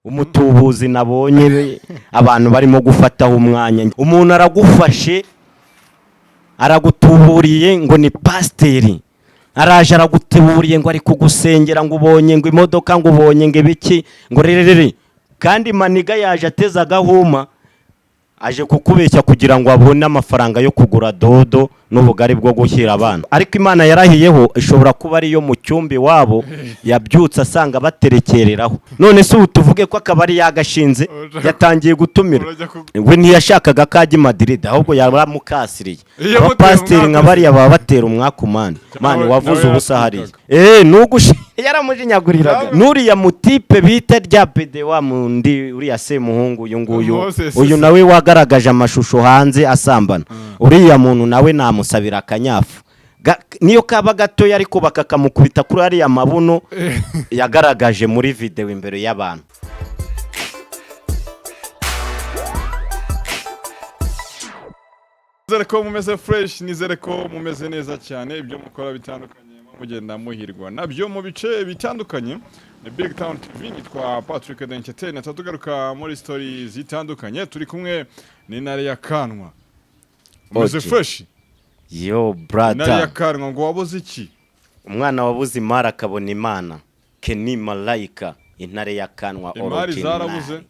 umutubuzi nabonye abantu barimo gufataho umwanya. Umuntu aragufashe aragutuburiye ngo ni pasiteri, araje aragutuburiye ngo ari kugusengera ngo ubonye ngo imodoka ngo ubonye ngo ibiki ngo rerere, kandi maniga yaje ateza agahuma aje kukubeshya kugira ngo abone amafaranga yo kugura dodo n'ubugari bwo gushyira abana. Ariko Imana yarahiyeho ishobora kuba ari yo mu cyumbi wabo yabyutse asanga baterekereraho. None se ubu tuvuge ko akabari yagashinze yatangiye gutumira, we ntiyashakaga kajya Madrid ahubwo yaramukasiriye. Pasiteri nka bariya baba batera umwakumane mani wavuze ubusa hariya nugushi yaramujinyaguriraga. Nuriya mutipe bita rya pede wa mundi uriya se muhungu uyu nawe wagaragaje amashusho hanze asambana. Uriya muntu nawe namusabira akanyafu niyo kaba gato ariko bakakamukubita kuri ariya mabuno yagaragaje muri video imbere y'abantu. Nizere ko mumeze fresh, nizere ko mumeze neza cyane, ibyo mukora bitandukanye mugenda muhirwa nabyo mu bice bitandukanye. Ni Big Town TV, nitwa Patrick Denkete, natugaruka muri story zitandukanye. Turi kumwe n'Intare ya Kanwa. Mumeze fresh? Yo brother, Intare ya Kanwa ngo wabuze iki? Umwana wabuze imara akabona Imana. Kenny Malayika, Intare ya Kanwa Imari zarabuze?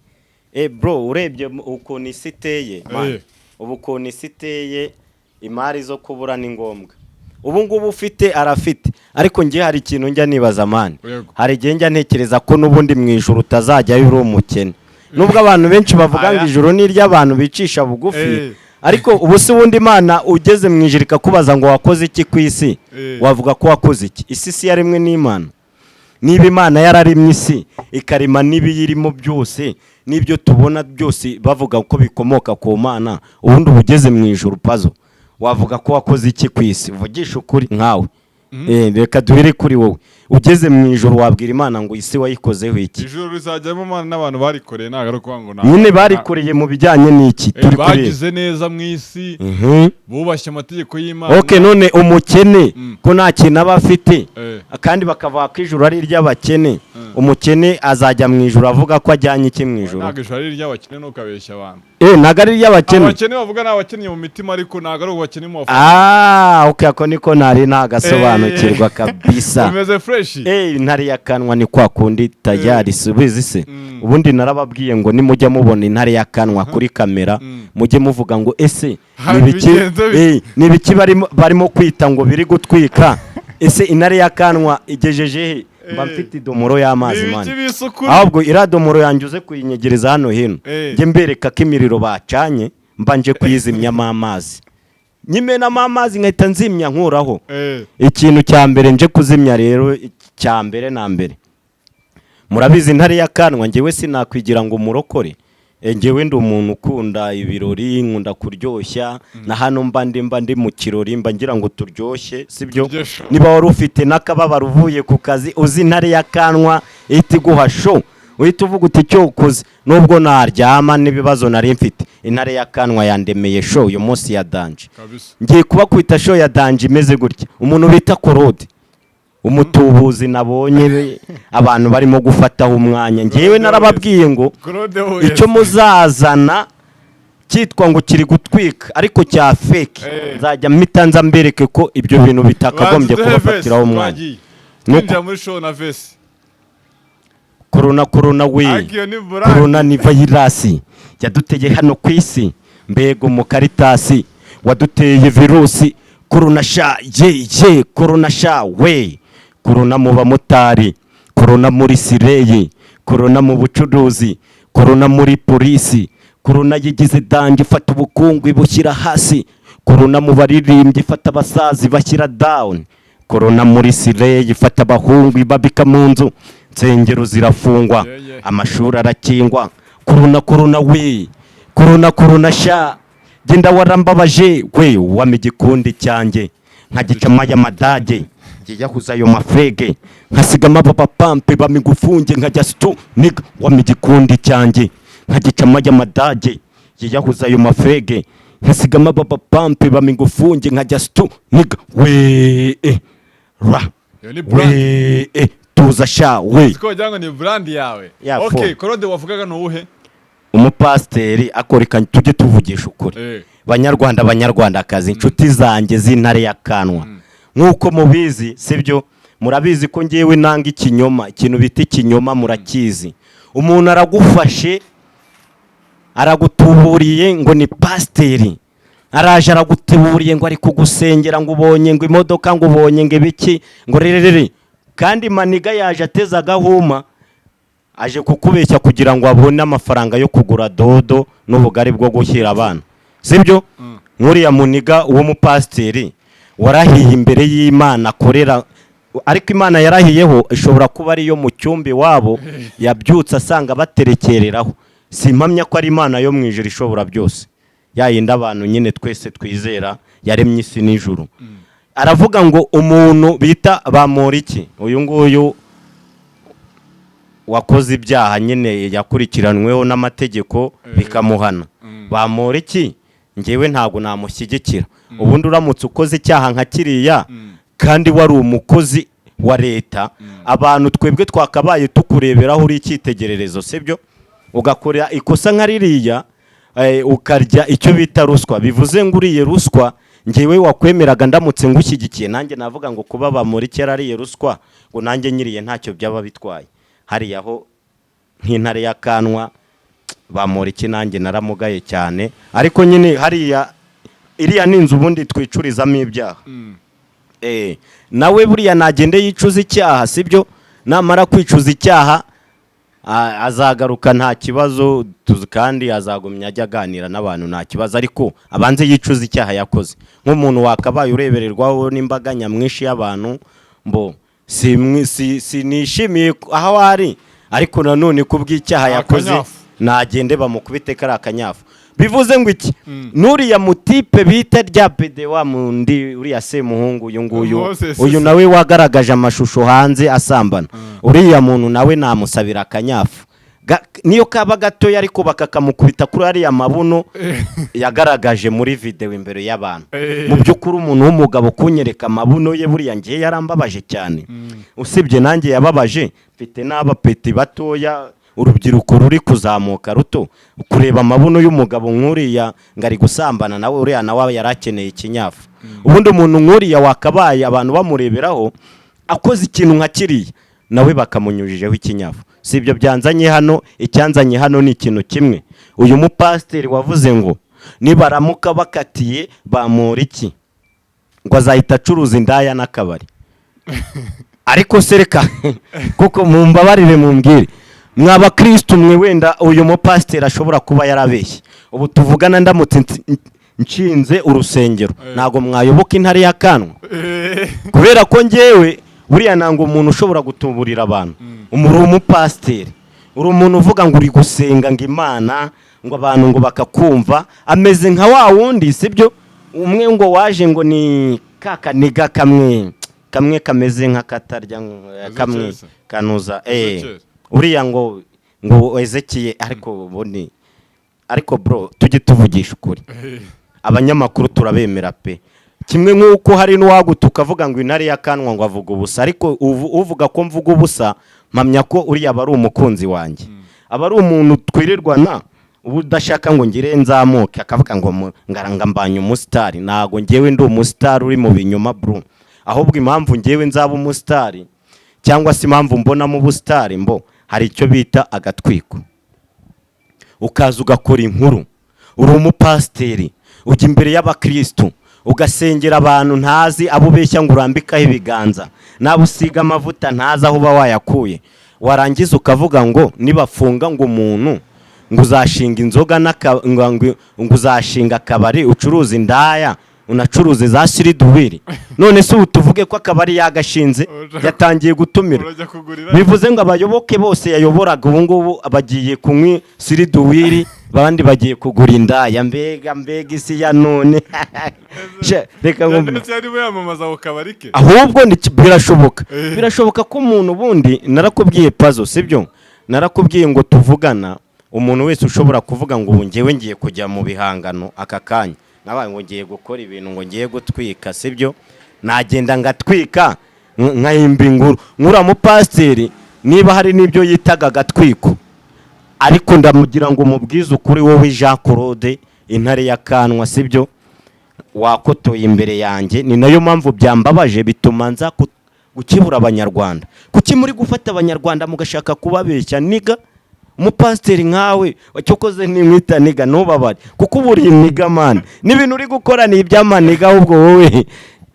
Bro, urebye ukuntu isi iteye man. Ubu ukuntu isi iteye imari zo kubura ni ngombwa. Ubu ngubu ufite arafite, ariko ngiye hari ikintu njya nibaza man. Hari igihe njya ntekereza ko n'ubundi mu ijuru utazajya uri umukene. Nubwo abantu benshi bavuga ngo ijuru ni iry'abantu bicisha bugufi, ariko ubu se wundi Imana ugeze mu ijuru ikakubaza ngo wakoze iki ku isi, wavuga ko wakoze iki? Isi si yarimwe n'Imana. Niba Imana yararimye isi ikarima n'ibiyirimo byose n'ibyo tubona byose bavuga ko bikomoka ku Mana, ubundi ubugeze mu ijuru pazo wavuga ko wakoze iki ku isi? Vugisha ukuri nkawe. Reka duhere kuri wowe. Ugeze mu ijuru wabwira Imana ngo isi wayikozeho iki? Ijuru rizajyamo Mana n'abantu barikoreye nagaruka ngo nyine barikoreye mu bijyanye n'iki turi kuri bagize neza mu isi, bubashye amategeko y'Imana. Okay, none umukene ko nta kintu aba afite kandi bakavuga ko ijuru ari iry'abakene, umukene azajya mu ijuru avuga ko ajyanye iki mu ijuru? Ntabwo ijuru ari iry'abakene, ntukabeshya abantu. Ntabwo ari iry'abakene. Abakene bavuga n'abakene mu mitima, ariko ntabwo ari ubakene mu mafaranga. Okay, ako niko nari ntagasobanukirwa kabisa. Umeze fresh? Intare ya Kanwa ni kwa kundi tayari subizi se. Ubundi narababwiye ngo nimujya mubona Intare ya Kanwa kuri kamera mujye muvuga ngo ese nibiki barimo kwita ngo biri gutwika. Ese Intare ya Kanwa igejeje mba mfite idomoro y'amazi mani, ahubwo iradomoro yanjye uze kuyinyegereza hano hino nge mbereka ko imiriro bacanye mbanje kuyizimyamo amazi, nyimenamo amazi nkahita nzimya nkuraho. Ikintu cya mbere nje kuzimya rero, cya mbere na mbere murabizi Intare ya Kanwa ngewe sinakwigira ngo murokore. Ngewe ndi umuntu ukunda ibirori, nkunda kuryoshya, na hano mba ndi mu kirori mba ngira ngo turyoshye, sibyo? Niba wari ufite n'akababaro uvuye ku kazi uzi Intare ya Kanwa ihita iguha show, uhita uvuga uti cyo ukoze nubwo naryama n'ibibazo nari mfite, Intare ya Kanwa yandemeye show uyu munsi ya danje. Ngiye kuba kwita show ya danje imeze gutya. Umuntu bita Korode, umutubuzi nabonye abantu barimo gufataho umwanya, ngewe narababwiye ngo icyo muzazana cyitwa ngo kiri gutwika ariko cya fake, nzajya mitanza mbereke ko ibyo bintu bitakagombye kubafatiraho umwanya. Nuko muri show na vesi corona we, corona ni virus yaduteye hano ku isi, mbego mu karitasi waduteye virusi. Corona sha corona sha we, corona mu bamotari, corona muri sireyi, corona mu bucuruzi, corona muri polisi, corona yigize danje ifata ubukungu ibushyira hasi, corona mu baririmbyi ifata abasazi bashyira down, corona muri sireyi ifata abahungu ibabika mu nzu, nsengero zirafungwa, amashuri arakingwa. Corona we, corona sha genda warambabaje we, wame igikundi cyanjye nkagicama y'amadage yahuza ayo mafege, nkasigama baba pampe bamigufunge nkajya stu nigga, wame igikundi cyanjye nkagicama y'amadage yahuza ayo mafege, nkasigama baba pampe bamigufunge nkajya stu nigga we ra we tuza sha we siko wagira ngo ni brand yawe. Yeah, Okay, Claude wavugaga no uhe? umupasiteri akoreka tujye tuvugisha ukuri. Banyarwandakazi inshuti zanjye z'intare ya Kanwa nk'uko mubizi sibyo, murabizi ko ngewe nanga ikinyoma, ikintu bita ikinyoma murakizi. Umuntu aragufashe aragutuburiye ngo ni pasiteri, araje aragutuburiye ngo ari kugusengera ngo ubonye ngo imodoka ngo ubonye ngo ibiki ngo rerere, kandi maniga yaje ateza agahuma aje kukubeshya kugira ngo abone amafaranga yo kugura dodo n'ubugari bwo gushyira abana sibyo. Nkuriya muniga uwo mupasiteri warahiye imbere y'Imana akorera, ariko Imana yarahiyeho ishobora kuba ari yo mu cyumbi wabo yabyutse asanga baterekereraho. Simpamya ko ari Imana yo mu ijuru ishobora byose, yayinda abantu nyine twese twizera yaremye isi n'ijuru. Aravuga ngo umuntu bita Bamporiki, uyu nguyu wakoze ibyaha nyine yakurikiranweho n'amategeko bikamuhana. Bamporiki ngewe ntago namushyigikira. Ubundi uramutse ukoze icyaha nka kiriya kandi wari umukozi wa leta, abantu twebwe twakabaye tukureberaho uri icyitegererezo sibyo, ugakora ikosa nka ririya ukarya icyo bita ruswa, bivuze ngo uriye ruswa ngewe wakwemeraga ndamutse ngushyigikiye, nanjye navuga ngo kuba Bamporiki yarariye ruswa ngo nanjye nyiriye ntacyo byaba bitwaye. Hariyaho nk'intare ya Kanwa Bamporiki nanjye naramugaye cyane, ariko nyine hariya iriya n'inzu ubundi twicurizamo ibyaha. Nawe buriya nagende yicuza icyaha sibyo, namara kwicuza icyaha azagaruka nta kibazo, kandi azagumya ajya aganira n'abantu nta kibazo, ariko abanze yicuza icyaha yakoze. Nk'umuntu wakabaye urebererwaho n'imbaga nyamwinshi y'abantu, mbo sinishimiye aho ari, ariko nanone kubw'icyaha yakoze nagende bamukubite kari akanyafu. Bivuze ngo iki? Nuriya mutipe bita rya pede wa mundi uriya Semuhungu uyu nguyu, uyu nawe wagaragaje amashusho hanze asambana, uriya muntu nawe namusabira akanyafu niyo kaba gatoya, ariko bakakamukubita kuri ariya mabuno yagaragaje muri video imbere y'abantu. Mu by'ukuri umuntu w'umugabo kunyereka amabuno ye buriya ngiye yarambabaje cyane, usibye nanjye yababaje, mfite n'abapeti batoya, urubyiruko ruri kuzamuka ruto, kureba amabuno y'umugabo nk'uriya ngari gusambana nawe, uriya nawe yarakeneye ikinyafu. Ubundi umuntu nk'uriya wakabaye abantu bamureberaho akoze ikintu nka kiriya nawe bakamunyujijeho ikinyafu. Si ibyo byanzanye hano, icyanzanye hano ni ikintu kimwe. Uyu mupasiteri wavuze ngo nibaramuka bakatiye Bamporiki ngo azahita acuruza indaya n'akabari. Ariko sereka kuko mumbabarire mumbwire mwaba Kristo mwe, wenda uyu mupasiteri ashobora kuba yarabeshye. Ubu tuvugana ndamutse nshinze urusengero ntago mwayoboka intare ya Kanwa, kubera ko ngewe buriya nango umuntu ushobora gutuburira abantu. Umuri umupasiteri, uri umuntu uvuga ngo uri gusenga ngo Imana ngo abantu ngo bakakumva, ameze nka wa wundi sibyo, umwe ngo waje ngo ni kakaniga kamwe kameze nka katarya kamwe kanuza uriya ngo Ezekiye. Ariko bro tujye tuvugisha ukuri, abanyamakuru turabemera pe, kimwe nk'uko hari n'uwagutuka avuga ngo intare ya Kanwa ngo avuga ubusa, ariko uvuga ko mvuga ubusa mpamya ko uriya aba ari umukunzi wanjye, aba ari umuntu twirirwana ubu udashaka ngo ngire nzamuke akavuga ngo ngaranga mbanye umusitari. Ntago ngewe ndi umusitari uri mu binyoma bro, ahubwo impamvu ngewe nzaba umusitari cyangwa se impamvu mbona mu busitari mbo hari icyo bita agatwiko. Ukaza ugakora inkuru, uri umupasiteri ujya imbere y'abakristo ugasengera abantu ntazi, abo beshya ngo urambikaho ibiganza, nabusiga amavuta ntazi aho uba wayakuye, warangiza ukavuga ngo nibafunga ngo umuntu ngo uzashinga inzoga ngo uzashinga akabari ucuruza indaya unacuruze za siriduwiri. None se ubu tuvuge ko akabari yagashinze yatangiye gutumira, bivuze ngo abayoboke bose yayoboraga ubu ngubu abagiye kunywa siriduwiri, bandi bagiye kugura indaya. Mbega isi ya none reka ngo ahubwo birashoboka ko umuntu ubundi narakubwiye Pazo sibyo, narakubwiye ngo tuvugana umuntu wese ushobora kuvuga ngo ubu ngewe ngiye kujya mu bihangano aka kanya, nabaye ngo ngiye gukora ibintu ngo ngiye gutwika sibyo, nagenda ngatwika nkahimba inkuru nkura mu pasiteri niba hari n'ibyo yitaga agatwiko ariko ndamugira ngo mubwize ukuri wowe Jean Claude intare ya Kanwa sibyo wakotoye imbere yanjye ni nayo mpamvu byambabaje bituma nza gukibura abanyarwanda kuki muri gufata abanyarwanda mugashaka kubabeshya niga umupasiteri nkawe wacyokoze nimwita niga nubabare kuko uburi niga man n'ibintu uri gukora ni ibyamaniga ahubwo wowe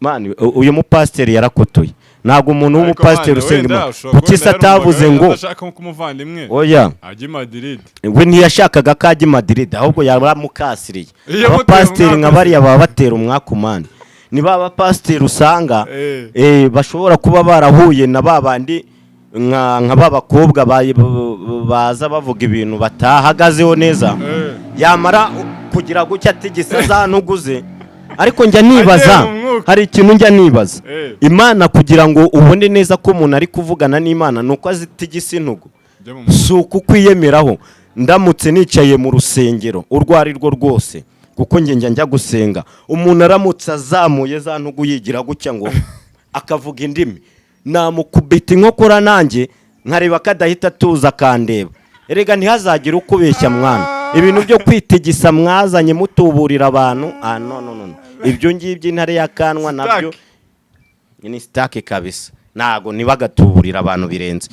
man uyu mupasiteri yarakotoye ntago umuntu w'umupasiteri usenga kuki satavuze ngo ndashaka kumuvandimwe oya ajye Madrid we ntiyashakaga ko ajya Madrid ahubwo yaramukasiriye abapasiteri nka bariya baba batera umwakumane ni baba pasiteri usanga bashobora kuba barahuye na babandi nka babakobwa baza bavuga ibintu batahagazeho neza yamara kugira gucya atigisa zanuguze ariko njya nibaza hari ikintu njya nibaza Imana kugira ngo ubone neza ko umuntu ari kuvugana n'Imana nuko azitigisa intugu si ukwiyemeraho ndamutse nicaye mu rusengero urwo ari rwo rwose kuko njya gusenga umuntu aramutse azamuye za ntugu yigira gucya ngo akavuga indimi namukubita inkokora nanjye nkareba kadahita tuza kandeba erega ntihazagire ukubeshya mwana ibintu byo kwitigisa mwazanye mutuburira abantu no ibyo ngibyo intare ya Kanwa nabyo ni stake kabisa nago nibagatuburira abantu birenze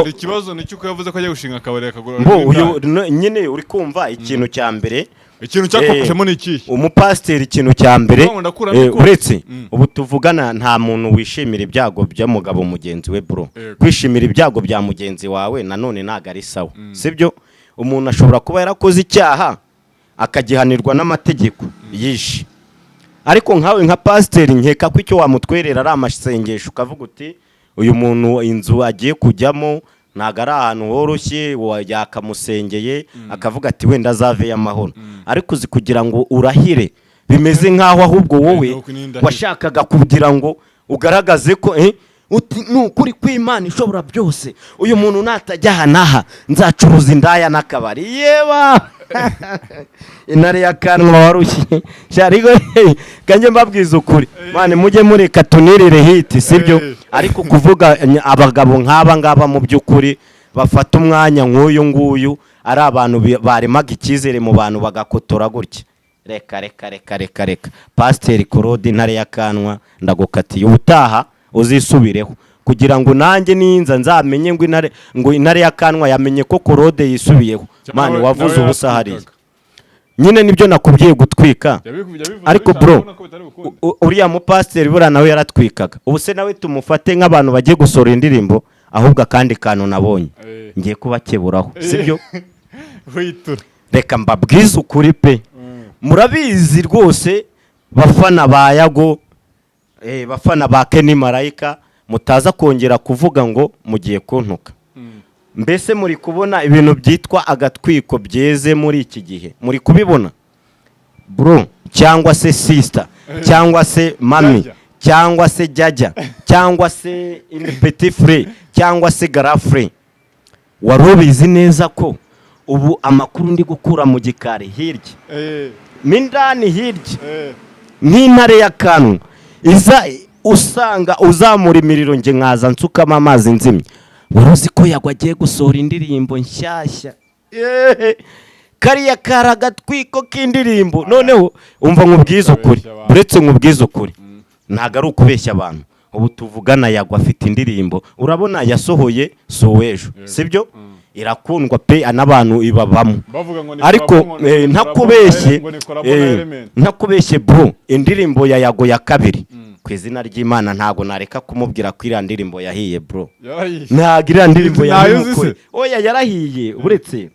ikibazo nicyo ko yavuze ko ajya gushinga akabari akagura nyine uri kumva ikintu cya mbere ikintu cyakofashemo niki umupasiteri ikintu cya mbere uretse ubu tuvugana nta muntu wishimira ibyago by'umugabo mugenzi we bro kwishimira ibyago bya mugenzi wawe nanone ntago ari sawa sibyo umuntu ashobora kuba yarakoze icyaha akagihanirwa n'amategeko yishe ariko nkawe nka pasiteri nkeka ko icyo wamutwerera ari amasengesho ukavuga uti uyu muntu inzu agiye kujyamo ntago ari ahantu horoshye yakamusengeye akavuga ati wenda azave y'amahoro ariko uzi kugira ngo urahire bimeze nk'aho ahubwo wowe washakaga kugira ngo ugaragaze ko nukuri kw'Imana ishobora byose uyu muntu natajya hanaha nzacuruza indaya n'akabari yeba intare ya Kanwa warushye sharigo kanje mbabwiza ukuri mane mujye mureka tunirire hiti sibyo ariko kuvuga abagabo nk'aba ngaba mu by'ukuri bafata umwanya nk'uyu nguyu ari abantu baremaga icyizere mu bantu bagakotora gutya reka pasiteri Claude intare ya Kanwa ndagukatiye ubutaha uzisubireho kugira ngo nanjye ninza nzamenye ngo intare ya Kanwa yamenye ko Claude yisubiyeho mane wavuze ubusa hariya nyine nibyo nakubwiye gutwika ariko bro uriya mupasiteri bura nawe yaratwikaga ubu se nawe tumufate nk'abantu bagiye gusora indirimbo ahubwo akandi kantu nabonye ngiye kubakeburaho sibyo reka mbabwize ukuri pe murabizi rwose bafana ba Yago bafana ba Kenny Marayika mutaza kongera kuvuga ngo mugiye kuntuka mbese muri kubona ibintu byitwa agatwiko byeze muri iki gihe muri kubibona bro cyangwa se sister cyangwa se mami cyangwa se jajja cyangwa se petit frère cyangwa se grand frère warubizi neza ko ubu amakuru ndi gukura mu gikari hirya mindani hirya n'intare ya Kanwa iza usanga uzamura imiriro nge nkaza nsukama amazi nzimye waruzi ko Yago agiye gusohora indirimbo nshyashya kariya karagatwiko k'indirimbo noneho umva nkubwiza ukuri uretse nkubwiza ukuri ntago ari ukubeshya abantu ubu tuvugana Yago afite indirimbo urabona yasohoye Sowejo sibyo irakundwa pe n'abantu ibabamo ariko ntakubeshye bro indirimbo ya Yago ya kabiri ku izina ry'Imana ntago nareka kumubwira ko iriya ndirimbo yahiye bro ntago iriya ndirimbo yahiye oya yarahiye uretse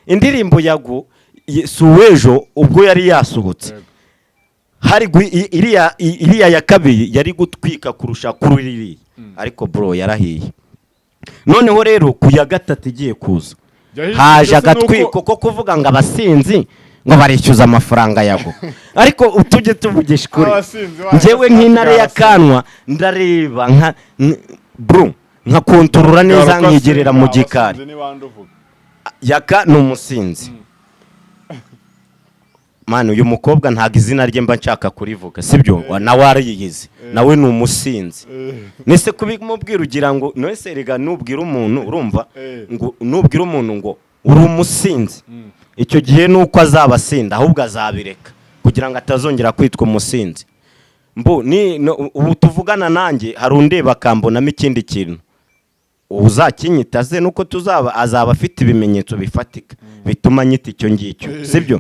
indirimbo Yago Sowejo ubwo yari yasohotse hari iriya ya kabiri yari gutwika kurusha kuri iriya ariko bro yarahiye noneho rero ku ya gatatu igiye kuza haje agatwiko ko kuvuga ngo abasinzi ngo barishyuza amafaranga Yago ariko utujye tuvugisha kuri njyewe nk'intare ya Kanwa ndareba bro nka kontorora neza nkigerera mu gikari Yaka ni umusinzi mani uyu mukobwa ntago izina rye mba nshaka kurivuga sibyo nawe ariyizi nawe ni umusinzi nese kubimubwira ugira ngo nese rega nubwira umuntu urumva ngo nubwira umuntu ngo uri umusinzi icyo gihe nuko azabasinda ahubwo azabireka kugira ngo atazongera kwitwa umusinzi ubu tuvugana nanjye hari undeba akambonamo ikindi kintu uzakinyita ze nuko azaba afite ibimenyetso bifatika bituma nyita icyo ngicyo sibyo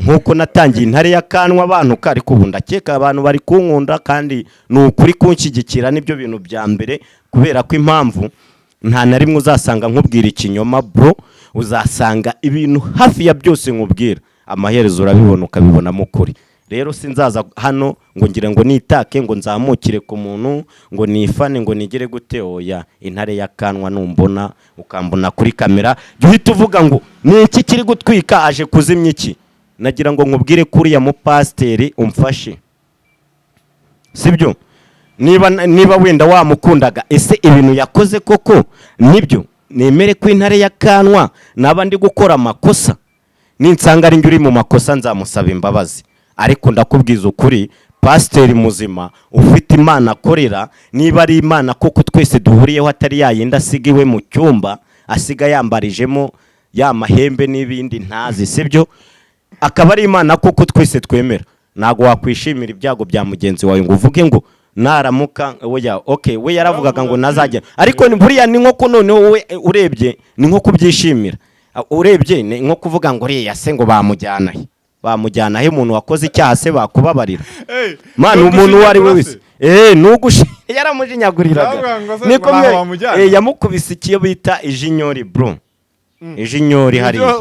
nkuko natangiye intare y'akanwa abantu ariko ubu ndakeka abantu bari kunkunda kandi ni ukuri kunshyigikira nibyo bintu bya mbere kubera ko impamvu nta na rimwe uzasanga nkubwira ikinyoma bro uzasanga ibintu hafi ya byose nkubwira amaherezo urabibona ukabibonamo ukuri rero sinzaza hano ngo ngire ngo nitake ngo nzamukire ku muntu ngo nifane ngo nigere gute oya intare y'akanwa numbona ukambona kuri kamera jya uhita uvuga ngo ni iki kiri gutwika aje kuzimya iki nagira ngo nkubwire kuri ya mupasiteri umfashe sibyo niba wenda wamukundaga ese ibintu yakoze koko nibyo nemere ko intare y'akanwa naba ndi gukora amakosa ninsanga ari njye uri mu makosa nzamusaba imbabazi ariko ndakubwiza ukuri pasiteri muzima ufite imana akorera niba ari imana koko twese duhuriyeho atari yayindi asigiwe mu cyumba asiga yambarijemo ya mahembe n'ibindi ntazi sibyo akaba ari imana koko twese twemera ntago wakwishimira ibyago bya mugenzi wawe ngo uvuge ngo naramuka we yaravugaga ngo nazajya ariko buriya ni nko ko noneho wowe urebye ni nko kubyishimira urebye ni nko kuvuga ngo uriya se ngo bamujyana he umuntu wakoze icyaha se bakubabarira mani umuntu uwo ari we wese yaramujinyaguriraga niko yamukubise ikiyo bita ijinyori bro ijinyori hariya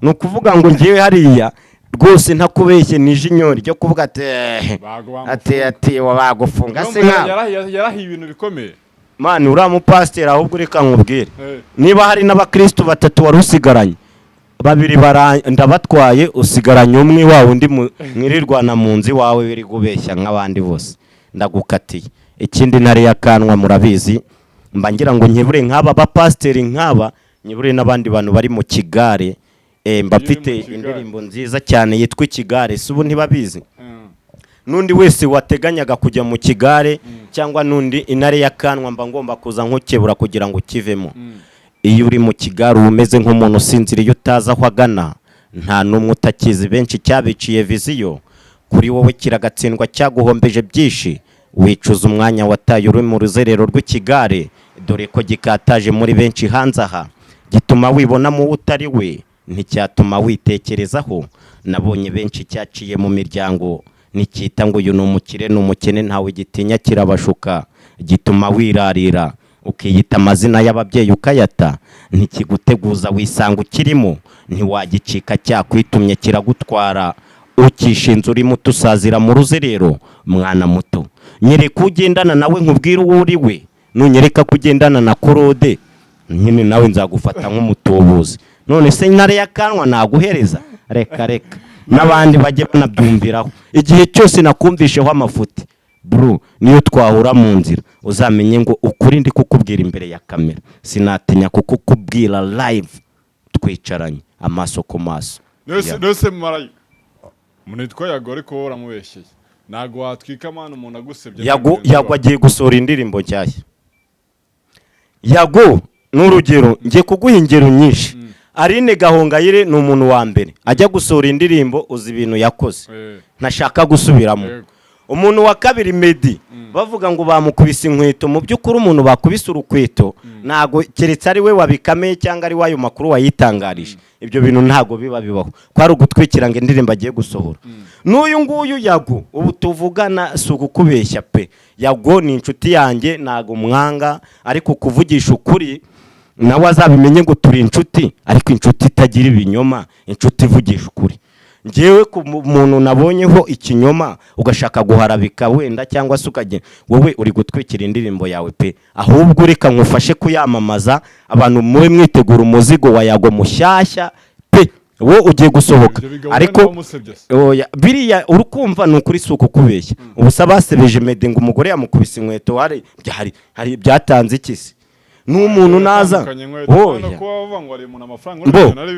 ni ukuvuga ngo ngewe hariya rwose ntakubeshye ni ijinyori ryo kuvuga ati bagufunga se nkawe yarahiye ibintu bikomeye mani uriya mupasiteri ahubwo reka nkubwire niba hari n'abakristo batatu wari usigaranye babiri ndabatwaye usigaranye umwe wawe undi mwirirwana mu nzu iwawe wiri gubeshya nk'abandi bose ndagukatiye ikindi ntare y'akanwa murabizi mba ngira ngo nkebure nk'aba bapasiteri nk'aba nyibure n'abandi bantu bari mu kigare mba mfite indirimbo nziza cyane yitwa ikigare si ubu ntibabizi n'undi wese wateganyaga kujya mu kigare cyangwa n'undi intare y'akanwa mba ngomba kuza nkukebura kugira ngo ukivemo iyo uri mu kigare umeze nk'umuntu usinziriye utazi aho agana nta n'umwe utakizi benshi cyabiciye viziyo kuri wowe kiragatsindwa cyaguhombeje byinshi wicuza umwanya wataye uri mu ruzerero rw'ikigare dore ko gikataje muri benshi hanze aha gituma wibonamo utari we nticyatuma witekerezaho nabonye benshi cyaciye mu miryango nikita ngo uyu ni umukire ni umukene ntawe gitinya kirabashuka gituma wirarira ukiyita amazina y'ababyeyi ukayata ntikiguteguza wisanga ukirimo ntiwagicika cyakwitumye kiragutwara ukishinze urimo utusazira mu ruzerero mwana muto nyereka ugendana nawe nkubwire uwo uri we nunyereka kugendana na Korode nyine nawe nzagufata nk'umutubuzi none se intare y'akanwa naguhereza reka n'abandi bajye banabyumviraho igihe cyose nakumvisheho amafuti bro niyo twahura mu nzira uzamenye ngo ukuri ndi kukubwira imbere ya kamera sinatinya kukubwira live twicaranye amaso ku maso nose marayika umuntu yitwa Yago ariko uramubeshyeye ntago watwika amana umuntu agusebye Yago agiye gusohora indirimbo nshyashya Yago n'urugero ngiye kuguha ingero nyinshi Aline Gahongayire ni umuntu wa mbere ajya gusohora indirimbo uzi ibintu yakoze ntashaka gusubiramo umuntu wa kabiri Meddy bavuga ngo bamukubise inkweto mu by'ukuri umuntu bakubise urukweto ntago keretse ari we wabikameye cyangwa ari wayo makuru wayitangarije ibyo bintu ntago bibaho kwari ugutwikira ngo indirimbo agiye gusohora n'uyu nguyu Yago ubu tuvugana si ugukubeshya pe Yago ni inshuti yanjye ntago mwanga ariko kuvugisha ukuri nawe azabimenye ngo turi inshuti ariko inshuti itagira ibinyoma inshuti ivugisha ukuri ngewe ku muntu nabonyeho ikinyoma ugashaka guharabika wenda cyangwa se ukajya wowe uri gutwikira indirimbo yawe pe ahubwo reka nkufashe kuyamamaza abantu muwe mwitegura umuzigo wa Yago mushyashya pe wo ugiye gusohoka ariko biriya urukumva ni ukuri suko kubeshya ubusa basebeje Meddy ngo umugore yamukubise inkweto hari byatanze ikisi n'umuntu naza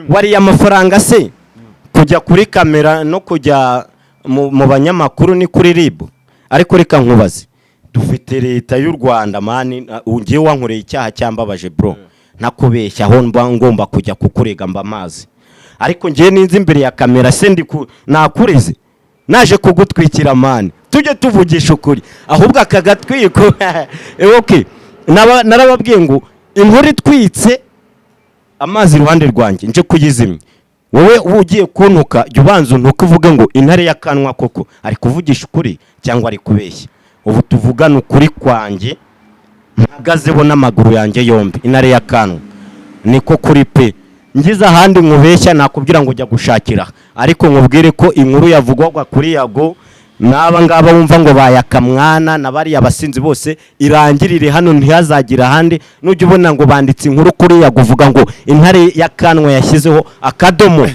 wariye amafaranga se kujya kuri kamera no kujya mu banyamakuru ni kuri RIB. Ariko reka nkubaze, dufite leta y'u Rwanda mani, ungiye wankoreye icyaha cyambabaje bro, nakubeshya aho ngomba kujya kukurega mba amazi. Ariko ngiye ninzi imbere ya kamera se nakureze naje kugutwikira mani, tujye tuvugisha ukuri. Ahubwo akagatwiko okay, narababwiye ngo inkuru itwitse amazi iruhande rwanjye nje kuyizimya. Wowe ugiye kuntuka jya ubanza untuka uvuge ngo intare y'akanwa koko ari kuvugisha ukuri cyangwa ari kubeshya. Ubu tuvugana ukuri kwanjye mpagazeho n'amaguru yanjye yombi, intare y'akanwa niko kuri pe. Ngize ahandi nkubeshya nakubwira ngo jya gushakira, ariko nkubwire ko inkuru yavugwaga kuri Yago n'aba ngaba wumva ngo bayakamwana na bari abasinzi bose irangirire hano ntihazagira ahandi. Nujya ubona ngo banditse inkuru kuri Yago uvuga ngo intare y'akanwa yashyizeho akadomo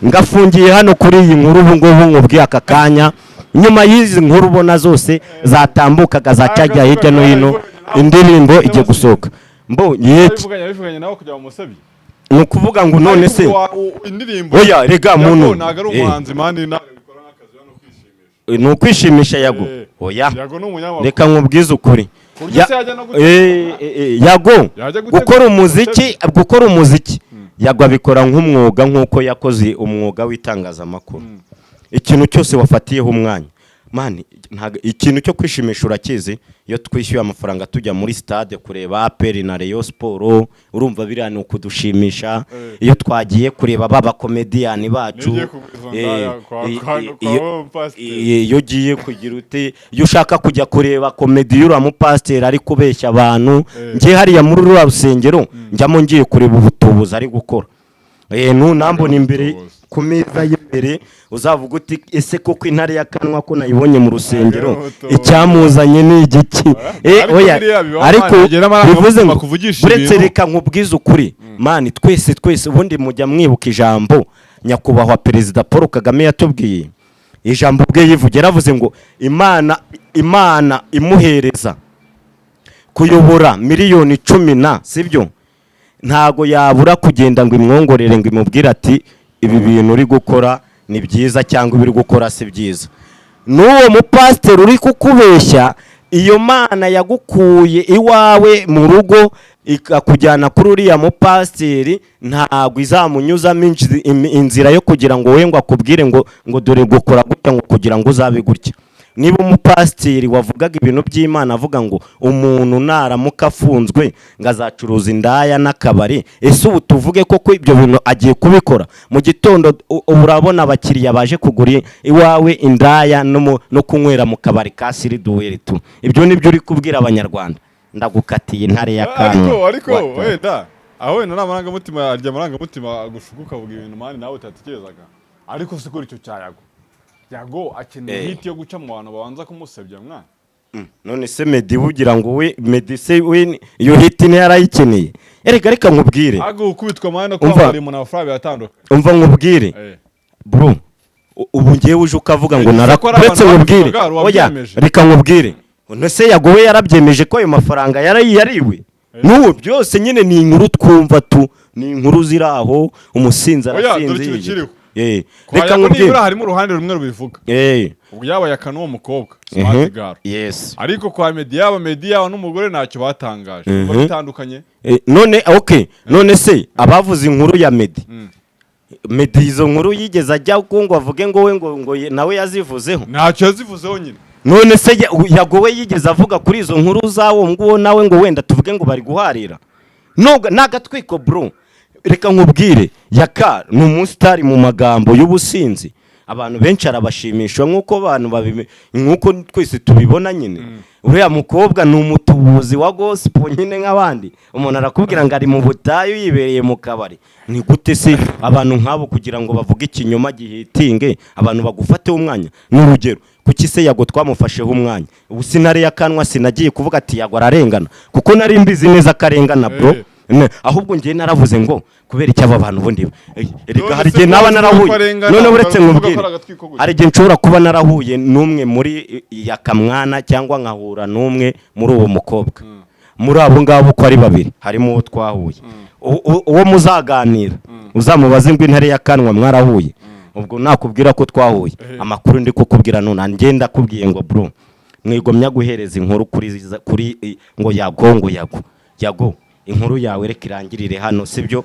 ngafungiye hano kuri iyi nkuru ubu ngubu nkubwiye aka kanya. Nyuma y'izi nkuru ubona zose zatambukaga zacyajya hirya no hino, indirimbo igiye gusohoka mbo yeki nukuvuga ngo none se oya rega muntu ntago ari umuhanzi mandi nukwishimisha Yago. Oya reka nkubwize ukuri, Yago gukora umuziki Yago abikora nk'umwuga nk'uko yakoze umwuga w'itangazamakuru. Ikintu cyose wafatiyeho umwanya mani, ikintu cyo kwishimisha urakizi. Iyo twishyuye amafaranga tujya muri stade kureba APR na Rayon Sport, urumva birane ukudushimisha. Iyo twagiye kureba baba comedian bacu, iyo ugiye kugira ute, iyo ushaka kujya kureba comedy ura mu pasteur ari kubeshya abantu, ngiye hariya muri rura rusengero njyamo ngiye kureba ubutubuzi ari gukora. Nambona imbere ku meza y'imbere uzavuga uti ese koko intare y'akanwa ko nayibonye mu rusengero icyamuzanye ni igiki? Oya ariko bivuze ngo buretse reka nkubwize ukuri mani, twese ubundi mujya mwibuka ijambo nyakubahwa Perezida Paul Kagame yatubwiye. Ijambo bwe yivugira avuze ngo Imana imuhereza kuyobora miliyoni 10 sibyo, ntago yabura kugenda ngo imwongorere ngo imubwire ati ibi bintu uri gukora ni byiza cyangwa ibiri gukora si byiza. N'uwo mupasiteri uri kukubeshya, iyo Mana yagukuye iwawe mu rugo ikakujyana kuri uriya mupasiteri, ntago izamunyuzamo inzira yo kugira ngo we ngo akubwire ngo dore gukora gutya ngo kugira ngo uzabe gutya. Niba umupasiteri wavugaga ibintu by'Imana avuga ngo umuntu naramuka afunzwe ngazacuruza indaya n'akabari, ese ubu tuvuge koko ibyo bintu agiye kubikora? Mu gitondo urabona abakiriya baje kugura iwawe indaya no kunywera mu kabari ka Siriduweri tu. Ibyo nibyo uri kubwira abanyarwanda. Ndagukatiye intare y'akanwa. Ariko wenda aho n'amarangamutima arya amarangamutima gushukuka uvuga ibintu mani nawe utatekerezaga. Ariko sikora icyo cyayago Yago akeneye hit yo guca mu bantu babanza kumusebya mwana. None se Meddy ugira ngo we Meddy se we iyo hit ne yarayikeneye? Reka nkubwire. Ago ukubitwa mwana ko bari mu nafaranga yatandukanye. Umva nkubwire. Bro ubu ngiye uje ukavuga ngo narakuretse nkubwire. Oya reka nkubwire. None se Yago we yarabyemeje ko ayo mafaranga yariwe? N'ubu byose nyine ni inkuru twumva tu, ni inkuru ziraho umusinzi arasinze. Reka nkubwire harimo uruhande rumwe rubivuga. Ubwo yabaye akanuwo mukobwa Smart Girl. Yes. Ariko kwa Meddy yaba n'umugore ntacyo batangaje. Batandukanye. None okay, none se abavuze inkuru ya Meddy. Meddy izo nkuru yigeze ajya ngo avuge ngo we ngo nawe yazivuzeho. Ntacyo yazivuzeho nyine. None se Yago we yigeze avuga kuri izo nkuru zawo ngo nawe ngo wenda tuvuge ngo bari guharira? Nagatwiko bro. Reka nkubwire Yaka ni umusitari mu magambo y'ubusinzi, abantu benshi arabashimishwa nk'uko twese tubibona nyine. Uriya mukobwa ni umutubuzi wa gospel nyine nk'abandi. Umuntu arakubwira ngo ari mu butayu yibereye mu kabari. Ni gute se abantu nk'abo kugira ngo bavuge ikinyoma gihitinge abantu bagufateho umwanya? N'urugero kuki se Yago twamufasheho umwanya? Ubu sinare y'akanwa sinagiye kuvuga ati Yago ararengana kuko nari mbizi neza karengana bro. Ahubwo ngiye naravuze ngo kubera icyo aba bantu bundi reka hari gihe naba narahuye. None uretse nkubwire hari gihe nshobora kuba narahuye n'umwe muri yakamwana cyangwa nkahura n'umwe muri uwo mukobwa. Muri abo ngabo ko ari babiri harimo uwo twahuye, uwo muzaganira uzamubaze ngo intare y'akanwa mwarahuye ubwo nakubwira ko twahuye amakuru ndi kukubwira none ngenda kubwiye ngo bro mwigomya guhereza inkuru kuri ngo yago inkuru yawe reka irangirire hano sibyo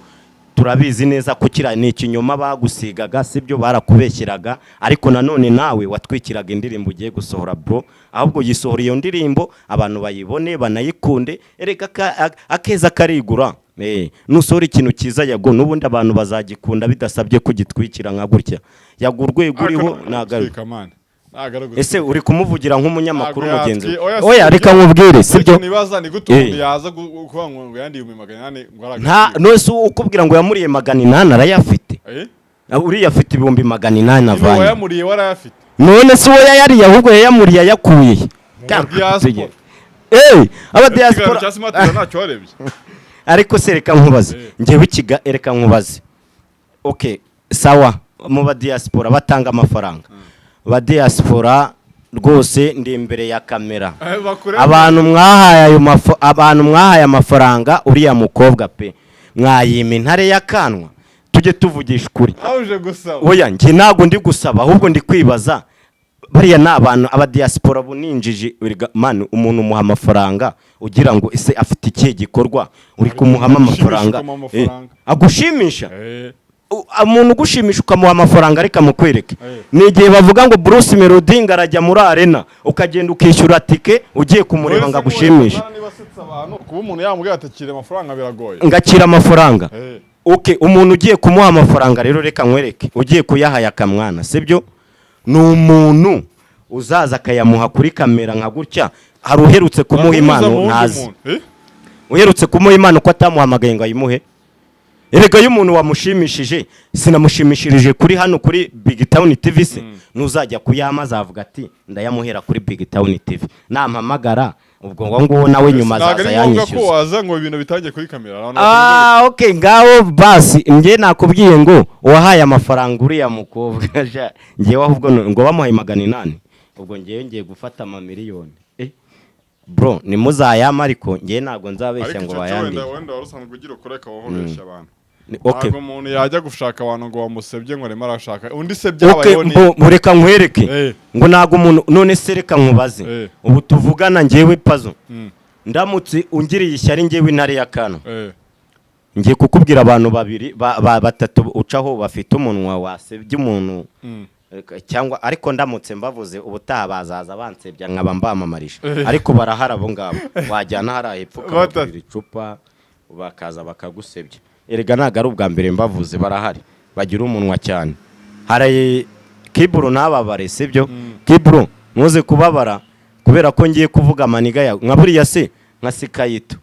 turabizi neza ko kira ni ikinyoma bagusigaga sibyo barakubeshyiraga ariko nanone nawe watwikiraga indirimbo ugiye gusohora bro ahubwo yisohora iyo ndirimbo abantu bayibone banayikunde ereka akeza karigura nusohora ikintu cyiza yago nubundi abantu bazagikunda bidasabye kugitwikira nka gutya yago urwego uriho nagaruka ese uri kumuvugira nk'umunyamakuru mugenzi oya reka nkubwire sibyo nibaza ni gute umuntu yaza kuvuga ngo yandiye 800 ngo nta nose ukubwira ngo yamuriye 800 arayafite uri afite 800 avanye yamuriye warayafite none se woya yari ahubwo yamuriye yakuye aba diaspora cyase matira ntacyo warebye ariko se reka nkubaze ngewe ikiga reka nkubaze okay sawa mu ba diaspora batanga amafaranga ba diaspora rwose ndi imbere ya kamera abantu mwahaye amafaranga uriya mukobwa pe mwayima intare y'akanwa tujye tuvugisha ukuri oya njye ntago ndi gusaba ahubwo ndi kwibaza bariya n'abantu aba diaspora buninjije man umuntu umuha amafaranga ugira ngo ese afite ikihe gikorwa uri kumuhama amafaranga agushimisha umuntu ugushimisha ukamuha amafaranga ariko amukwereke ni igihe bavuga ngo Bruce Melody ngarajya muri arena ukagenda ukishyura tike ugiye kumureba ngo agushimishe kuba umuntu yamubwira atakira amafaranga biragoye ngakira amafaranga okay umuntu ugiye kumuha amafaranga rero reka nkwereke ugiye kuyahaya akamwana sibyo ni umuntu uzaza akayamuha kuri kamera nka gutya hari uherutse kumuha impano ntazi uherutse kumuha impano ko atamuhamagaye ngo ayimuhe erega y'umuntu wamushimishije sinamushimishirije kuri hano kuri Big Town TV se nuzajya kuyamaza avuga ati ndayamuhera kuri Big Town TV nampamagara ubwo ngo nawe nyuma zaza yanyishyuza ko waza ngo ibintu bitangiye kuri kamera okay ngaho basi nge nakubwiye ngo wahaye amafaranga uriya mukobwa ngewe ahubwo ngo bamuhaye 800 ubwo ngiye gufata amamiliyoni bro ni muzayama ariko ngiye nago nzabeshya ngo bayandi wenda warusanzwe ugira ukoreka wohoresha abantu ntabwo umuntu yajya gushaka abantu ngo bamusebye ngo arimo arashaka undi se byabayeho ni mureka nkwereke ngo nago umuntu none se reka nkubaze ubu tuvugana ngewe pazo ndamutse ungiriye ishyari ngewe intare y'akanwa ngiye kukubwira abantu babiri batatu ucaho bafite umunwa wasebye umuntu cyangwa ariko ndamutse mbavuze ubutaha bazaza bansebya nkaba mbamamarisha ariko barahara abo ngabo wajyana hari hepfo kabiri icupa bakaza bakagusebya erega naga ari ubwa mbere mbavuze barahari bagira umunwa cyane hari Kibro nababare sibyo Kibro muze kubabara kubera ko ngiye kuvuga amaniga yawe nkaburiya se nka Sikayito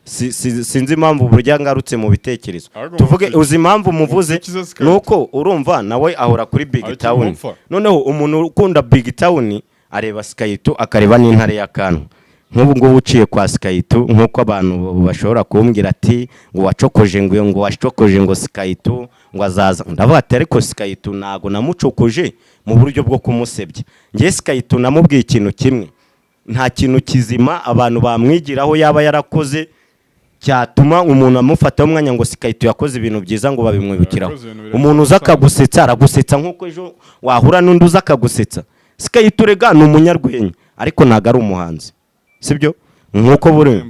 sinzi impamvu burya ngarutse mu bitekerezo tuvuge uzi impamvu muvuze nuko urumva nawe ahora kuri Big Town noneho umuntu ukunda Big Town areba Sikayito akareba n'intare y'akanwa nk'ubu ngo uciye kwa Sikayito nk'uko abantu bashobora kumbwira ati ngo wacokoje ngo Sikayito ngo azaza ndavuga ati ariko Sikayito nago namucokoje mu buryo bwo kumusebya ngiye Sikayito namubwiye ikintu kimwe nta kintu kizima abantu bamwigiraho yaba yarakoze cyatuma umuntu amufata umwanya ngo Sikayito yakoze ibintu byiza ngo babimwibukiraho umuntu uzakagusetsa aragusetsa nkuko ejo wahura n'undi uzakagusetsa Sikayito rega ni umunyarwenya ariko naga ari umuhanzi sibyo nkuko buri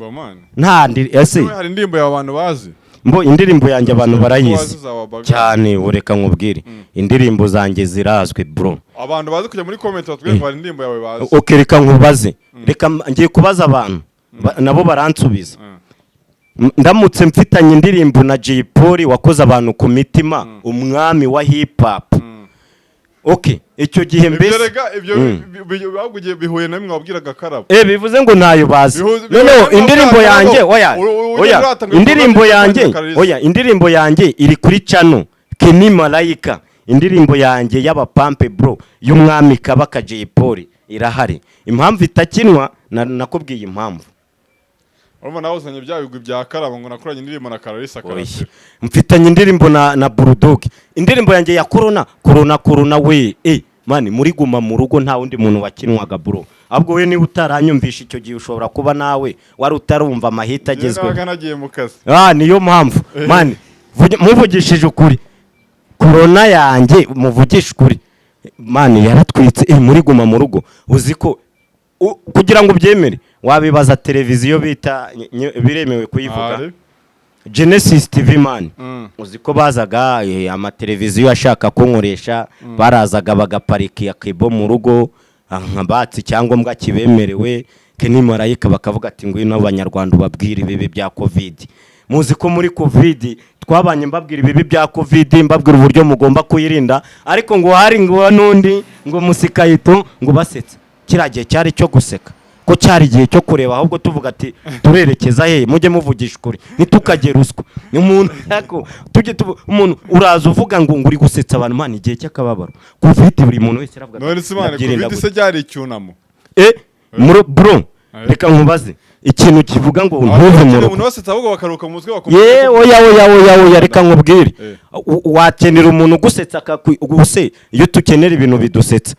nta ese hari indirimbo y'abantu bazi mbo indirimbo yanjye abantu barayizi cyane ureka nkubwire indirimbo zanjye zirazwe bro abantu bazi kujya muri comment batwumva indirimbo yawe bazi okay reka nkubaze reka ngiye kubaza abantu nabo baransubiza ndamutse mfitanye indirimbo na Jay Polly wakoze abantu ku mitima umwami wa hip hop okay icyo gihe mbese ibyo bagugiye bihuye namwe wabwiraga karabo bivuze ngo nayo bazi noneho indirimbo yanjye indirimbo yanjye iri kuri channel Kenny Malayika indirimbo yanjye y'abapampe bro y'umwami kabaka Jay Polly irahari impamvu itakinwa nakubwiye impamvu urumva nawe uzanye byabigwi bya karabo ngo nakoranye indirimbo na Clarissa Karasira mfitanye indirimbo na Bulldog indirimbo yanjye ya corona we mani muri guma mu rugo nta wundi muntu wakinwaga bro ahubwo we niba utaranyumvisha icyo gihe ushobora kuba nawe wari utarumva amahita agezweho nagiye mu kazi niyo mpamvu mani muvugishije ukuri corona yanjye muvugisha ukuri mani yaratwitse muri guma mu rugo uzi ko kugira ngo ubyemere wabibaza televiziyo bita biremewe kuyivuga Genesis TV man uzi ko bazaga amateleviziyo ashaka kunkoresha barazaga bagaparika yakibo mu rugo nkabatsi cyangombwa kibemerewe Kenny Marayika bakavuga ati ngwino abanyarwanda babwira ibibi bya covid muzi ko muri covid twabanye mbabwira ibibi bya covid mbabwira uburyo mugomba kuyirinda ariko ngo hari ngo nundi ngo musikayito ngo basetse kiragiye cyari cyo guseka ko cyari gihe cyo kureba ahubwo tuvuga ati turerekeza he mujye muvugisha ukuri nitukagera uswa umuntu yako tujye umuntu uraza uvuga ngo nguri gusetsa abantu mani igihe cy'akababaro covid buri muntu wese aravuga none se mane covid se cyari icyunamo bro reka nkubaze ikintu kivuga ngo ntuve mu umuntu wese tavuga bakaruka mu mutwe bakomeza oya reka nkubwire wakenera umuntu gusetsa akaguse iyo tukenera ibintu bidusetsa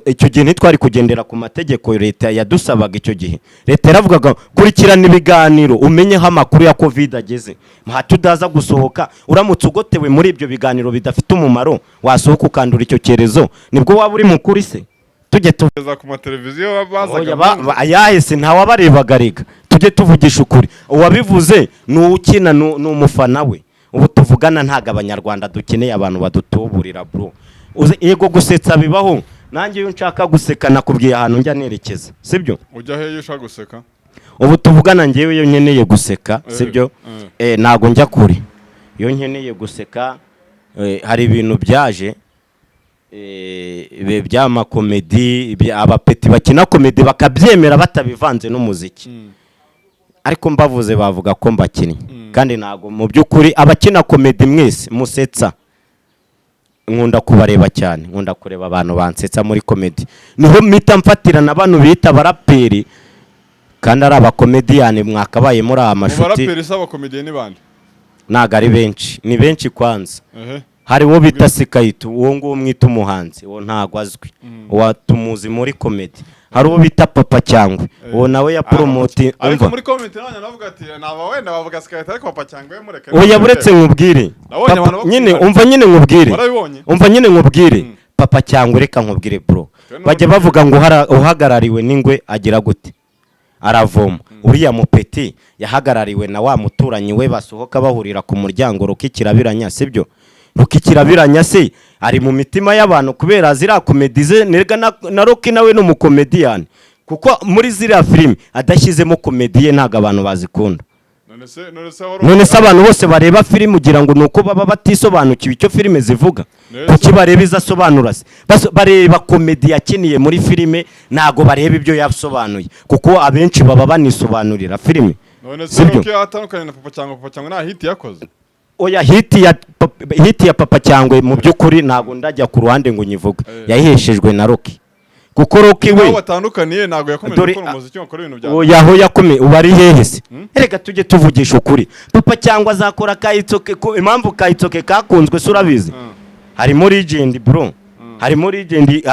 icyo gihe ntitwari kugendera ku mategeko leta yadusabaga icyo gihe leta yaravugaga kurikirana ibiganiro umenyeho amakuru ya covid ageze ntacyo udaza gusohoka uramutse ugotewe muri ibyo biganiro bidafite umumaro wasohoka ukandura icyo cyerezo nibwo waba uri mukuri se tujye tugeza ku mateleviziyo bazaga ayahise ntawabarebaga rega tujye tuvugisha ukuri uwabivuze ni ukina ni umufana we ubu tuvugana ntago abanyarwanda dukeneye abantu badutuburira bro yego gusetsa bibaho nanjye iyo nshaka guseka nakubwiye ahantu njya nerekeza sibyo ujya he iyo ushaka guseka ubu tuvugana ngewe iyo nkeneye guseka sibyo nago njya kure iyo nkeneye guseka hari ibintu byaje by'amakomedi abapeti bakina komedi bakabyemera batabivanze n'umuziki ariko mbavuze bavuga ko mbakinnye kandi nago mu by'ukuri abakina komedi mwese musetsa nkunda kubareba cyane nkunda kureba abantu bansetsa muri komedi niho mita mfatirana abantu bita baraperi kandi ari abakomediyani mwakabaye muri amashuti baraperi saba komediyani bandi naga ari benshi ni benshi kwanza hari wo bita Sikayito uwo ngo mwita umuhanzi uwo ntago azwi watumuzi muri komedi hari uwo bita Papa Cyangwe uwo nawe ya promote ariko muri comment nanya navuga ati naba wenda bavuga Sikayito ariko Papa Cyangwe mureke oya buretse nkubwire nyine umva nyine nkubwire Papa Cyangwe reka nkubwire bro bajye bavuga ngo uhagarariwe n'ingwe agira gute aravoma uriya mupeti yahagarariwe na wa muturanyi we basohoka bahurira ku muryango rukikirabiranya sibyo rukikirabiranya se ari mu mitima y'abantu kubera zira komedize nerega na Rocky nawe no mukomediyani kuko muri zira filime adashyizemo komediye ntago abantu bazikunda none se abantu bose bareba filime ugira ngo nuko baba batisobanukiwe icyo filime zivuga kuki bareba izasobanura se bareba komedi yakiniye muri filime ntago bareba ibyo yasobanuye kuko abenshi baba banisobanurira filime none se Rocky atandukanye na Papa Cyangwe nta hit yakoze oya hiti ya Papa Cyangwe mu by'ukuri ntago ndajya ku ruhande ngo nyivuge yaheshejwe na Rocky kuko Rocky we batandukaniye ntago yakomeje gukora umuziki wakora ibintu bya oya aho yakomeye ubari hehe se erega tujye tuvugisha ukuri Papa Cyangwe azakora Kayitsoke ko impamvu Kayitsoke kakunzwe surabizi harimo Legend bro harimo Legend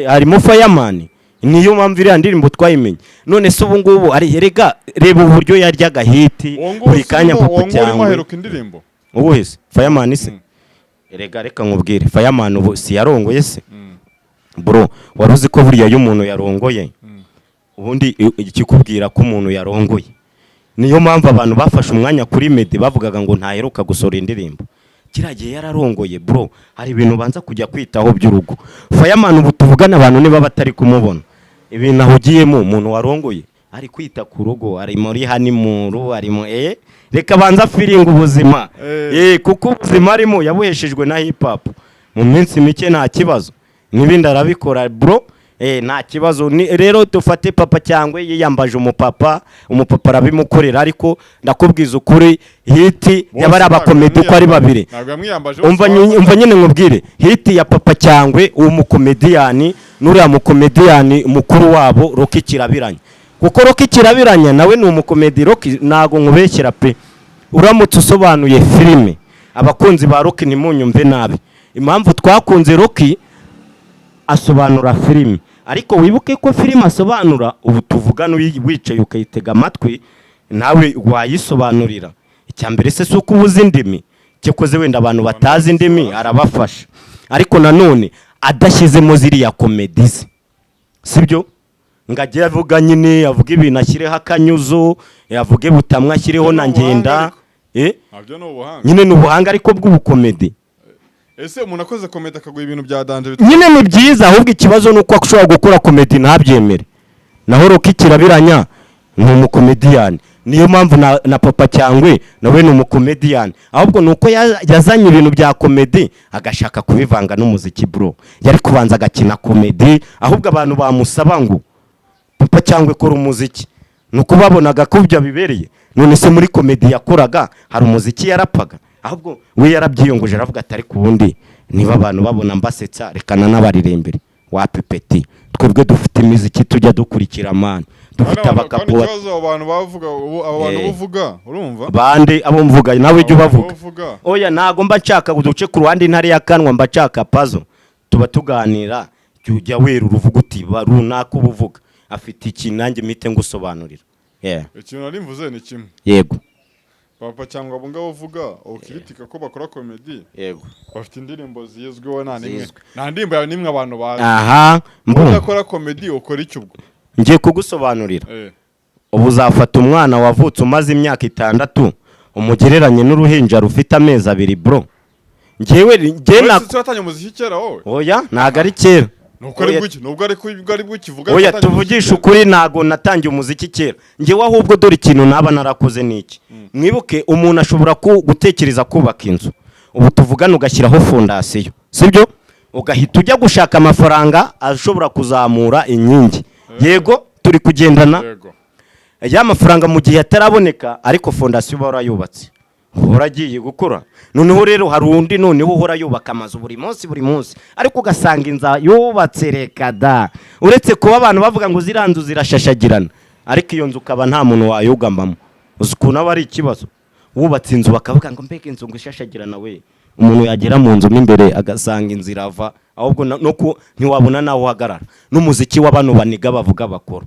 harimo Fireman niyo mpamvu iriya ndirimbo twayimenye none se ubu ngubu ari erega reba uburyo yaryaga hiti buri kanya Papa Cyangwe ubu se Fireman se erega reka nkubwire Fireman ubu si yarongoye se bro waruzi ko buriya y'umuntu yarongoye ubundi ikikubwira ko umuntu yarongoye niyo mpamvu abantu bafashe umwanya kuri Meddy bavugaga ngo ntaheruka gusora indirimbo kiragiye yararongoye bro hari ibintu banza kujya kwitaho by'urugo Fireman ubu tuvugana abantu niba batari kumubona ibintu ahugiyemo umuntu warongoye ari kwita ku rugo ari muri hanimuru ari mu reka banza feeling ubuzima kuko ubuzima arimo yabuheshejwe na hip hop mu minsi mike nta kibazo nibindi arabikora bro nta kibazo rero dufate Papa Cyangwe yiyambaje umupapa arabimukorera ariko ndakubwiza ukuri hiti yabari abakomedi uko ari babiri umva nyine nkubwire hiti ya Papa Cyangwe uwo mukomediyani n'uriya mukomediyani mukuru wabo Rocky Kirabiranya kuko Rocky Kirabiranya nawe ni umukomedi Rocky nago nkubeshyira pe uramutse usobanuye filime abakunzi ba Rocky ntimunyumve nabi impamvu twakunze Rocky asobanura filime ariko wibuke ko filime asobanura ubu tuvugana wicaye ukayitega amatwi nawe wayisobanurira icyambere se suko ubuze indimi cyakoze wenda abantu batazi indimi arabafasha, ariko nanone adashyizemo ziriya komedi ze, sibyo ngajye avuga nyine avuga ibintu ashyireho akanyuzo, yavuge butamwa ashyireho na ngenda nabyo ni ubuhanga nyine, ni ubuhanga ariko bw'ubukomedi. ese umuntu akoze komedi akaguha ibintu bya danje nyine ni byiza, ahubwo ikibazo ni uko ashobora gukora komedi ntabyemere. naho Rocky Kirabiranya ni umukomediyani, niyo mpamvu na Papa Cyangwe nawe ni umukomediyani, ahubwo ni uko yazanye ibintu bya komedi agashaka kubivanga n'umuziki bro. Yari kubanza agakina komedi, ahubwo abantu bamusaba ngo Papa Cyangwe kora umuziki, nuko babonaga ko byo bibereye. None se muri komedi yakoraga hari umuziki yarapaga, ahubwo we yarabyiyongoje aravuga ati ariko ubundi niba abantu babona mbasetsa rekana n'abarirembere wa pepeti, twebwe dufite imiziki tujya dukurikira man, dufite abakapo. Ikibazo abantu bavuga abantu buvuga urumva bande abo mvuga nawe ijyo bavuga. Oya nago mba nshaka uduce ku ruhande intare yakanwa, mba nshaka puzzle tuba tuganira, jya wera uruvuga uti runaka ubuvuga afite iki nanjye mite ngusobanurira. Ikintu nari mvuze ni kimwe. Yego. Papa Cyangwa abo ngabo uvuga ukiritika ko bakora komedi. Yego. Bafite indirimbo ziyezweho nta nimwe. Nta ndirimbo yawe nimwe abantu bazi. Aha, mbona akora komedi ukora iki ubwo? Ngiye kugusobanurira. Ubu uzafata umwana wavutse umaze imyaka 6 umugereranye n'uruhinja rufite amezi 2 bro. Ngewe watanye umuziki kera wowe? Oya naga ari kera. Nuko ari buki, nubwo ari bukivuga. Oya tuvugisha ukuri nago natangiye umuziki kera. Ngewe ahubwo dore ikintu naba narakoze niki. Mwibuke umuntu ashobora gutekereza kubaka inzu. Ubu tuvugana ugashyiraho fondasiyo, sibyo? Ugahita ujya gushaka amafaranga ashobora kuzamura inkingi. Yego turi kugendana. Ya mafaranga mu gihe ataraboneka ariko fondasiyo bara yubatse. Uragiye gukora. Noneho rero hari undi noneho uhora yubaka amazu buri munsi ariko ugasanga inza yubatse rekada. Uretse kuba abantu bavuga ngo ziranzu zirashashagirana, ariko iyo nzu ukaba nta muntu wayugambamo. Uzukuna aba ari ikibazo. Wubatse inzu bakavuga ngo mbega inzu ngo ishashagirana we. Umuntu yagera mu nzu n'imbere agasanga inzira ava, ahubwo no ntiwabona naho uhagarara. N'umuziki w'abantu baniga bavuga bakora.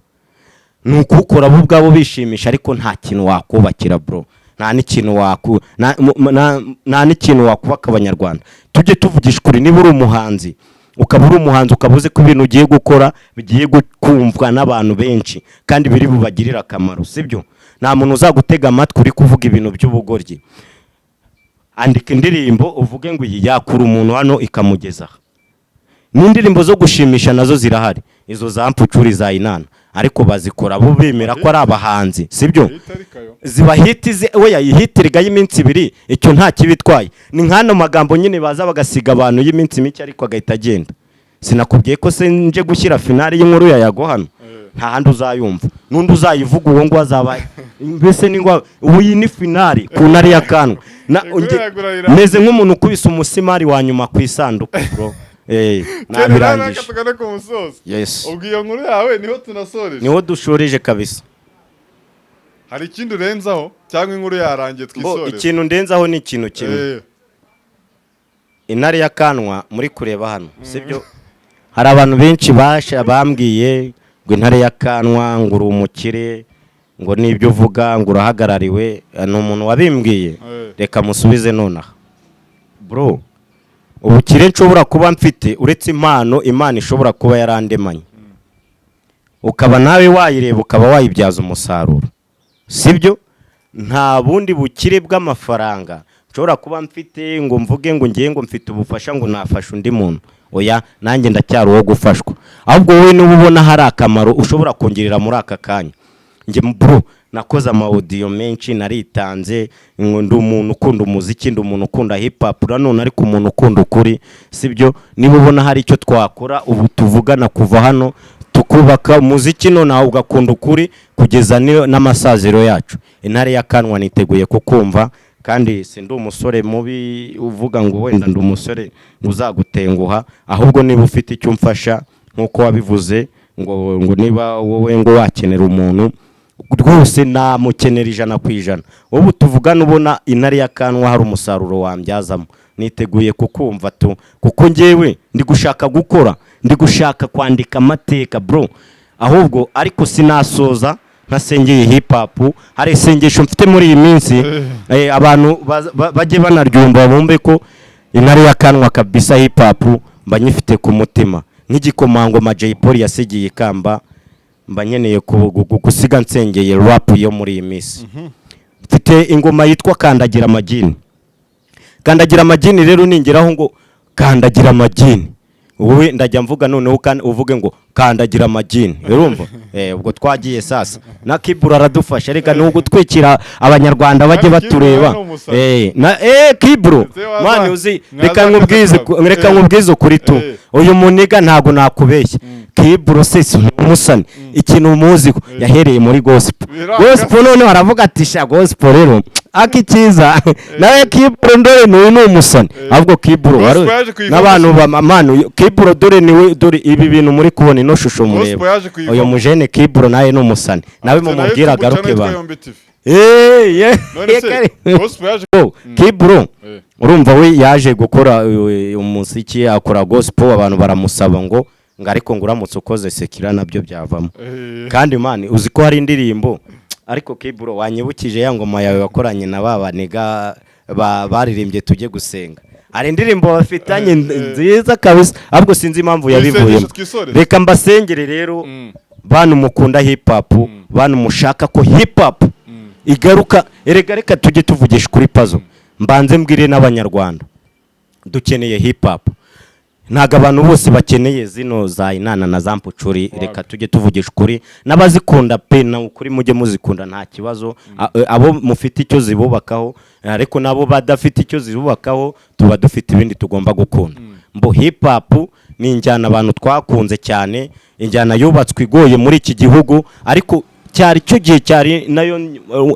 Nuko ukora bo ubwabo bishimisha ariko nta kintu wakubakira bro. Nta n'ikintu wakubaka abanyarwanda. Tujye tuvugisha kuri niba uri umuhanzi, ukaba uri umuhanzi ukabuze ko ibintu ugiye gukora bigiye kumvwa n'abantu benshi kandi biri bubagirira akamaro, sibyo? Nta muntu uzagutega amatwi uri kuvuga ibintu by'ubugoryi. Andika indirimbo uvuge ngo iyi yakura umuntu hano ikamugeza. N'indirimbo zo gushimisha nazo zirahari, izo za mpucuri za inana, ariko bazikora bo bemera ko ari abahanzi, sibyo? Ziba hitize oya yihitiriga y'iminsi 2, icyo nta kibitwaye. Ni nkano magambo nyine baza bagasiga abantu y'iminsi mike ariko agahita agenda. Sinakubwiye ko se nje gushyira finale y'inkuru ya Yago hano, nta handi uzayumva, n'undi uzayivuga uwo ngo azabaye. Mbese ni ngo uyi ni finale ku ntare yakanwa, meze nk'umuntu ukubise umusimari wa nyuma ku isanduku bro. Nabirangije. Yes. Ubwiyo nkuru yawe niho tunasoreje. Niho dushoreje kabisa. Hari ikindi urenzaho cyangwa inkuru yarangiye twisoreze? Ikintu ndenzaho ni ikintu kimwe. Intare yakanwa muri kureba hano, sibyo? Hari abantu benshi bambwiye ngo intare yakanwa ngo uri umukire, ngo nibyo uvuga ngo urahagarariwe. Ni umuntu wabimbwiye, reka musubize nonaha bro. Ubukire nshobora kuba mfite uretse impano Imana ishobora kuba yarandemanye, ukaba nawe wayireba ukaba wayibyaza umusaruro, sibyo? Nta bundi bukire bw'amafaranga nshobora kuba mfite ngo mvuge ngo ngiye ngo mfite ubufasha ngo nafasha undi muntu. Oya nanjye ndacyari uwo gufashwa, ahubwo wowe n'ububona hari akamaro ushobora kongerera muri aka kanya. Nge bro nakoze audio menshi, naritanze, ndi umuntu ukunda umuziki, ndi umuntu ukunda hip hop, none ariko umuntu ukunda ukuri, sibyo? Niba ubona hari icyo twakora ubu tuvugana kuva hano tukubaka umuziki none aho ugakunda ukuri kugeza n'amasaziro yacu. Intare yakanwa niteguye kukumva, kandi sindi umusore mubi uvuga ngo wenda ndi umusore uzagutenguha, ahubwo niba ufite icyo umfasha nkuko wabivuze ngo niba wowe ngo wakenera umuntu rwose namukenera 100%. Ubu tuvugana ubona intare yakanwa hari umusaruro wambyazamo, niteguye kukumva tu, kuko ngewe ndi gushaka gukora, ndi gushaka kwandika amateka bro. Ahubwo ariko sinasoza ntasengeye hip hop. Hari isengesho mfite muri iyi minsi abantu bajye banaryumva bumve ko intare y'akanwa kabisa hip hop mba nyifite ku mutima nk'igikomangoma Jay Polly yasigiye ikamba mba nkeneye gusiga nsengeye rap yo muri iyi minsi. Mfite ingoma yitwa Kandagira Amagini. Kandagira Amagini rero ningeraho ngo Kandagira Amagini, wowe ndajya mvuga noneho uvuge ngo Kandagira Amagini, urumva? Ubwo twagiye sasa na Kibura aradufasha, reka no gutwikira abanyarwanda bajye batureba. Kiburo mwana uzi, reka nkubwize kuri tu uyu muniga ntago nakubeshya. Kiburo sese umusani ikintu umuzi yahereye muri gospel none aravuga ati sha gospel rero akikiza nawe Kiburo ndore ni umusani ahubwo Kiburo n'abantu bamamano Kiburo dore ibi bintu muri kubona ino shusho mureba uyu mujene Kiburo naye ni umusani nawe mumubwira garuke ba Kiburo urumva we yaje gukora umuziki akora gospel abantu baramusaba ngo ariko nguramutse ukoze sekira nabyo byavamo kandi man uzi ko hari indirimbo ariko Kiburo wanyibukije ya ngoma yawe wakoranye na baba nega baririmbye tujye gusenga. Hari indirimbo bafitanye nziza kabisa ahubwo sinzi impamvu yabivuyemo. Reka mbasengere rero bantu mukunda hip hop bantu mushaka ko hip hop igaruka reka tujye tuvugisha kuri puzzle mbanze mbwire n'abanyarwanda dukeneye hip hop. Ntago abantu bose bakeneye zino za inana na zampucuri, reka tujye tuvugisha kuri n'abazikunda pe na ukuri mujye muzikunda nta kibazo. Abo mufite icyo zibubakaho ariko nabo badafite icyo zibubakaho tuba dufite ibindi tugomba gukunda. Mbo hip hop ni injyana abantu twakunze cyane, injyana yubatswe igoye muri iki gihugu ariko cyari cyo gihe cyari nayo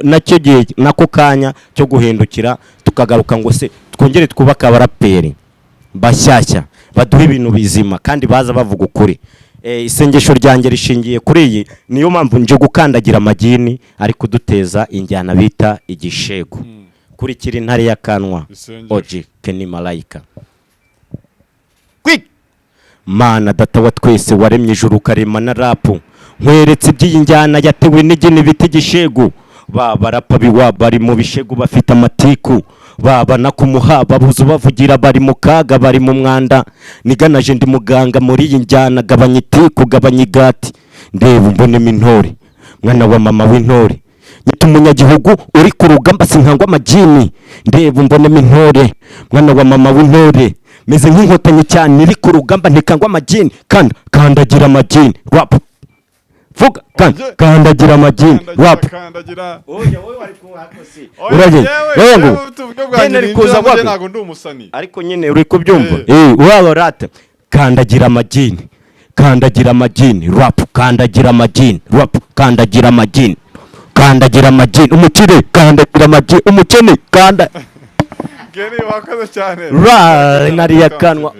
nacyo gihe nako kanya cyo guhindukira tukagaruka ngo se twongere twubaka abaraperi bashyashya baduha ibintu bizima kandi baza bavuga ukuri. Isengesho ryanjye rishingiye kuri iyi niyo mpamvu nje gukandagira Amagini ari kuduteza injyana bita igishego kuri kiri intare y'akanwa Oji Kenny Malayika. Quick Mana data wa twese waremye ijuru karema na rap nkweretse iby'injyana yatewe n'igini bita igishego barapa biwa bari mu bishego bafite amatiku baba nakumuha babuze bavugira bari mu kaga bari mu mwanda niganaje ndi muganga muri iyi njyana gabanya itiku gabanya igati ndeba mbone mintore mwana wa mama w'intore nyita umunyagihugu uri ku rugamba sinkangwa Amagini ndeba mbone mintore mwana wa mama w'intore meze nk'inkotanyi cyane iri ku rugamba ntikangwa Amagini kandagira Amagini rap vuga kandagira Amagini rap oya wowe wari kuhakosi uraje yego nene kuza kwa ntago ndi umusani ariko nyine uri kubyumva uraba rata kandagira Amagini rap kandagira Amagini rap kandagira Amagini umukire kandagira Amagini umukene kanda gere wakoze cyane ra nari yakanwa